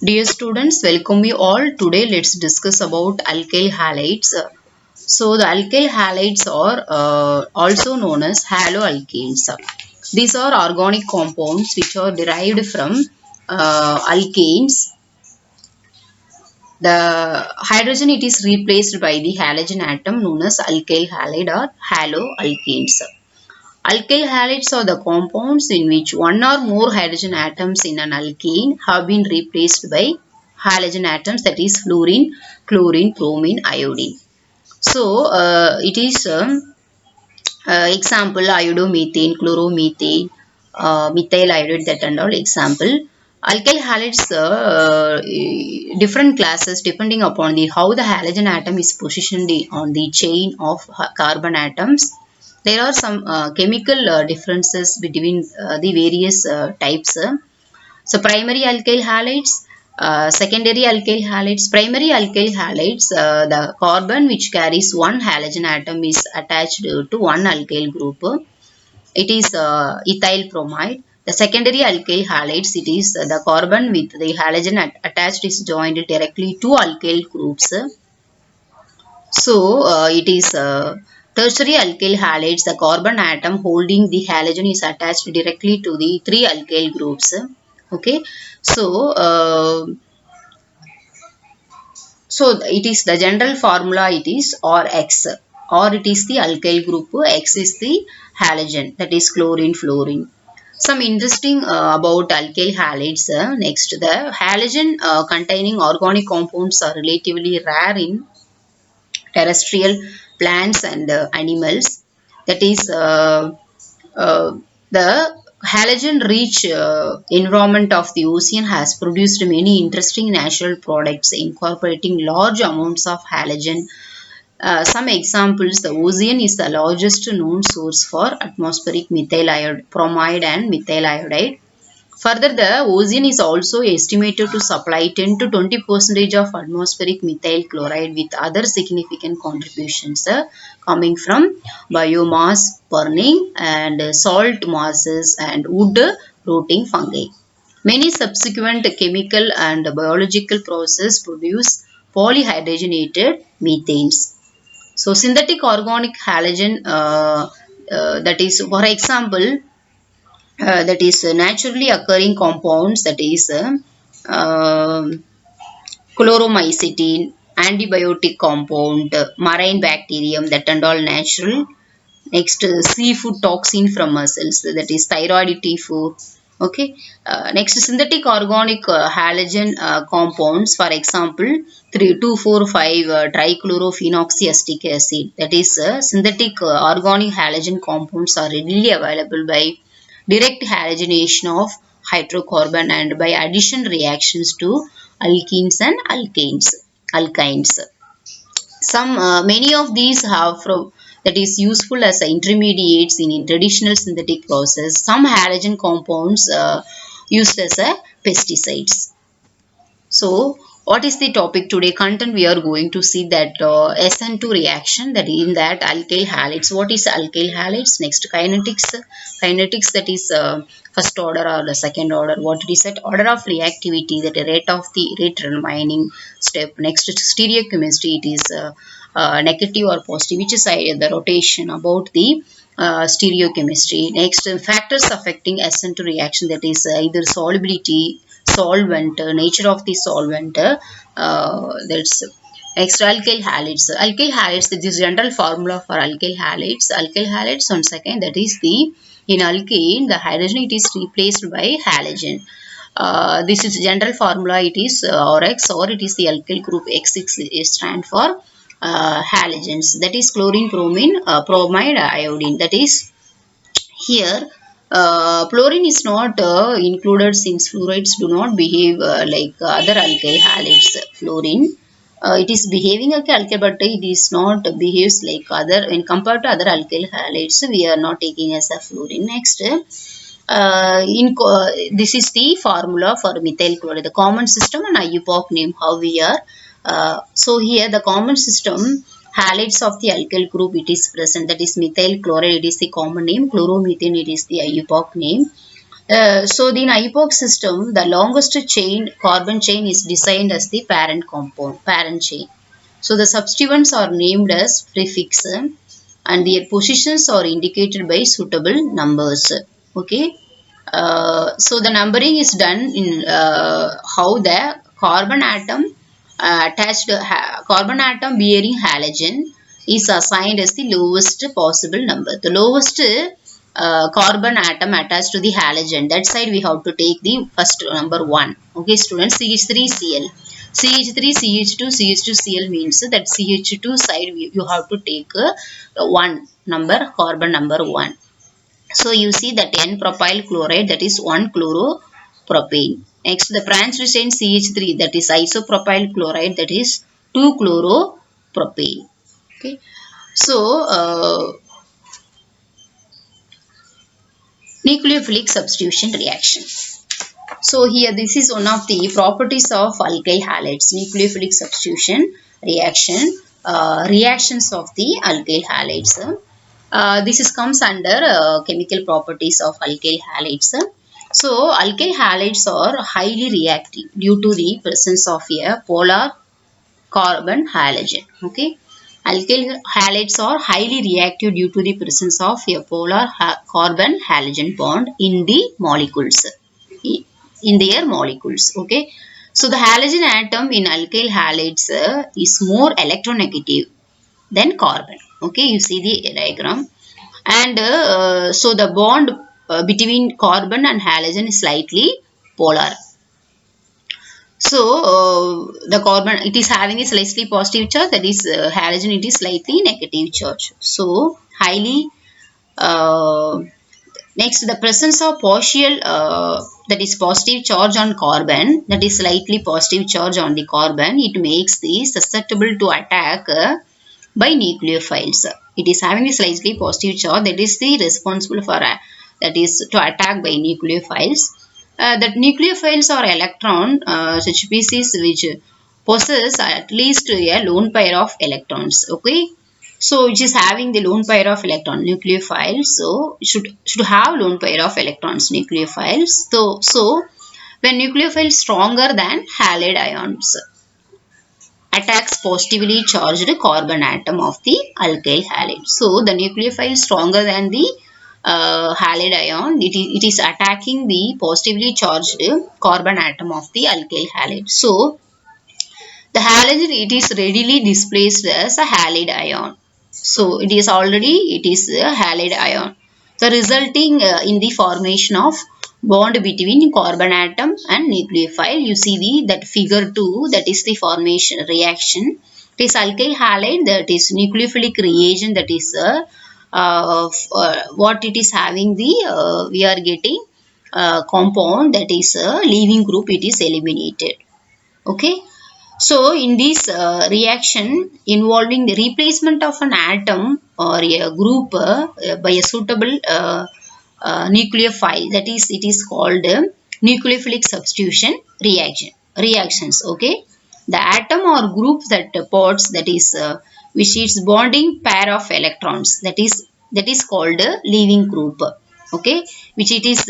Dear students, welcome you all. Today let's discuss about alkyl halides. So the alkyl halides are also known as haloalkanes. These are organic compounds which are derived from alkanes. The hydrogen it is replaced by the halogen atom known as alkyl halide or haloalkanes. Alkyl halides are the compounds in which one or more hydrogen atoms in an alkene have been replaced by halogen atoms, that is fluorine, chlorine, bromine, iodine. So it is example iodomethane, chloromethane, methyl iodide, that and all example. Alkyl halides different classes depending upon the how the halogen atom is positioned on the chain of carbon atoms. There are some chemical differences between the various types. So primary alkyl halides, secondary alkyl halides. Primary alkyl halides, the carbon which carries one halogen atom is attached to one alkyl group. It is ethyl bromide. The secondary alkyl halides, it is the carbon with the halogen attached is joined directly to alkyl groups. So it is tertiary alkyl halides. The carbon atom holding the halogen is attached directly to the three alkyl groups. Okay, so it is the general formula. It is RX, or it is the alkyl group. X is the halogen, that is chlorine, fluorine. Some interesting about alkyl halides. Next, the halogen containing organic compounds are relatively rare in terrestrial plants and animals. That is the halogen rich environment of the ocean has produced many interesting natural products incorporating large amounts of halogen. Some examples: the ocean is the largest known source for atmospheric methyl iodide, bromide and methyl iodide. Further, the ocean is also estimated to supply 10 to 20% of atmospheric methyl chloride, with other significant contributions coming from biomass burning and salt masses and wood rotting fungi. Many subsequent chemical and biological processes produce polyhydrogenated methanes. So, synthetic organic halogen, that is, for example, that is naturally occurring compounds, that is chloromycetin, antibiotic compound, marine bacterium, that and all natural. Next, seafood toxin from mussels, that is thyroid T4. Okay. Next, synthetic organic halogen compounds, for example, 3245 trichlorophenoxyactic acid, that is synthetic organic halogen compounds are readily available by direct halogenation of hydrocarbon and by addition reactions to alkenes and alkynes. Some many of these have from that is useful as intermediates in traditional synthetic process. Some halogen compounds used as a pesticides. So, what is the topic today? Content, we are going to see that SN2 reaction, that in that alkyl halides. What is alkyl halides? Next, kinetics. Kinetics, that is first order or the second order. What it is at order of reactivity, that rate of the rate determining step. Next, stereochemistry, it is negative or positive, which is the rotation about the stereochemistry. Next, factors affecting SN2 reaction, that is either solubility, solvent, nature of the solvent. That's next, alkyl halides. Alkyl halides, this is general formula for alkyl halides. Alkyl halides, once again, that is the in alkane the hydrogen it is replaced by halogen. This is general formula. It is RX, or it is the alkyl group X6 is stand for halogens. That is chlorine, bromine, bromide, iodine. That is here, fluorine is not included since fluorides do not behave like other alkyl halides. Fluorine, it is behaving like alkyl, but it is not behaves like other when compared to other alkyl halides. We are not taking as a fluorine. Next, this is the formula for methyl chloride, the common system and IUPAC name. How we are. So here the common system halides of the alkyl group it is present, that is methyl chloride, it is the common name, chloromethane it is the IUPAC name. So in IUPAC system, the longest chain carbon chain is designed as the parent chain. So the substituents are named as prefix and their positions are indicated by suitable numbers. Okay. So the numbering is done in how the carbon atom carbon atom bearing halogen is assigned as the lowest possible number. The lowest carbon atom attached to the halogen, that side we have to take the first number 1. Okay students, CH3Cl. CH3, CH2, CH2Cl means that CH2 side you have to take 1 number, carbon number 1. So you see that N-propyl chloride, that is 1-chloropropane. Next the branched chain CH3, that is isopropyl chloride, that is 2-chloropropane. Okay. So nucleophilic substitution reaction. So here this is one of the properties of alkyl halides, nucleophilic substitution reaction, reactions of the alkyl halides. This is comes under chemical properties of alkyl halides. So alkyl halides are highly reactive due to the presence of a polar carbon halogen. Okay. Alkyl halides are highly reactive due to the presence of a polar carbon halogen bond in the molecules. In their molecules. Okay. So the halogen atom in alkyl halides is more electronegative than carbon. Okay. You see the diagram. And so the bond between carbon and halogen is slightly polar. So the carbon, it is having a slightly positive charge, that is halogen, it is slightly negative charge. So highly next the presence of partial that is positive charge on carbon, that is slightly positive charge on the carbon, it makes the susceptible to attack by nucleophiles. It is having a slightly positive charge, that is the responsible for that is to attack by nucleophiles. That nucleophiles are electron such species which possess at least a lone pair of electrons. Okay. So which is having the lone pair of electron, nucleophiles. So should have lone pair of electrons, nucleophiles. So when nucleophile stronger than halide ions attacks positively charged carbon atom of the alkyl halide. So the nucleophile stronger than the halide ion, it is attacking the positively charged carbon atom of the alkyl halide. So the halogen, it is readily displaced as a halide ion. So it is a halide ion. So resulting in the formation of bond between carbon atom and nucleophile. You see that figure 2, that is the formation reaction. It is alkyl halide, that is nucleophilic reagent, that is what it is having the we are getting compound, that is leaving group, it is eliminated. Okay. So in this reaction involving the replacement of an atom or a group by a suitable nucleophile, that is it is called nucleophilic substitution reactions. Okay. The atom or group that ports, that is which is bonding pair of electrons, that is called leaving group. Okay. Which it is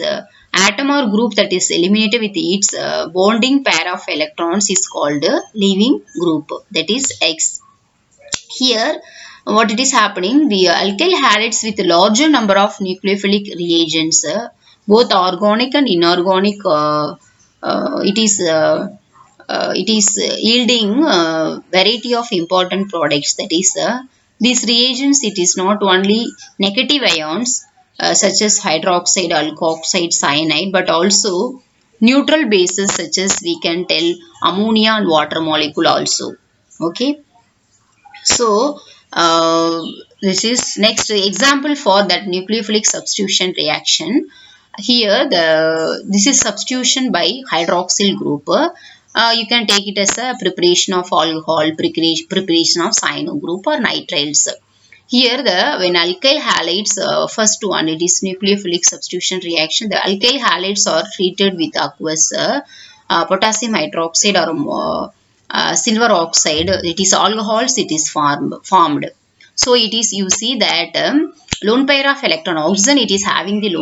atom or group that is eliminated with its bonding pair of electrons is called leaving group, that is X. Here what it is happening, the alkyl halides with a larger number of nucleophilic reagents, both organic and inorganic, it is yielding variety of important products, that is these reagents, it is not only negative ions such as hydroxide, alkoxide, cyanide, but also neutral bases such as we can tell ammonia and water molecule also. Okay. So this is next example for that nucleophilic substitution reaction. Here this is substitution by hydroxyl group. You can take it as a preparation of alcohol, preparation of cyano group or nitriles. Here when alkyl halides, first one, it is nucleophilic substitution reaction. The alkyl halides are treated with aqueous potassium hydroxide or silver oxide. It is alcohols, it is formed. So it is, you see that lone pair of electron, oxygen, it is having the lone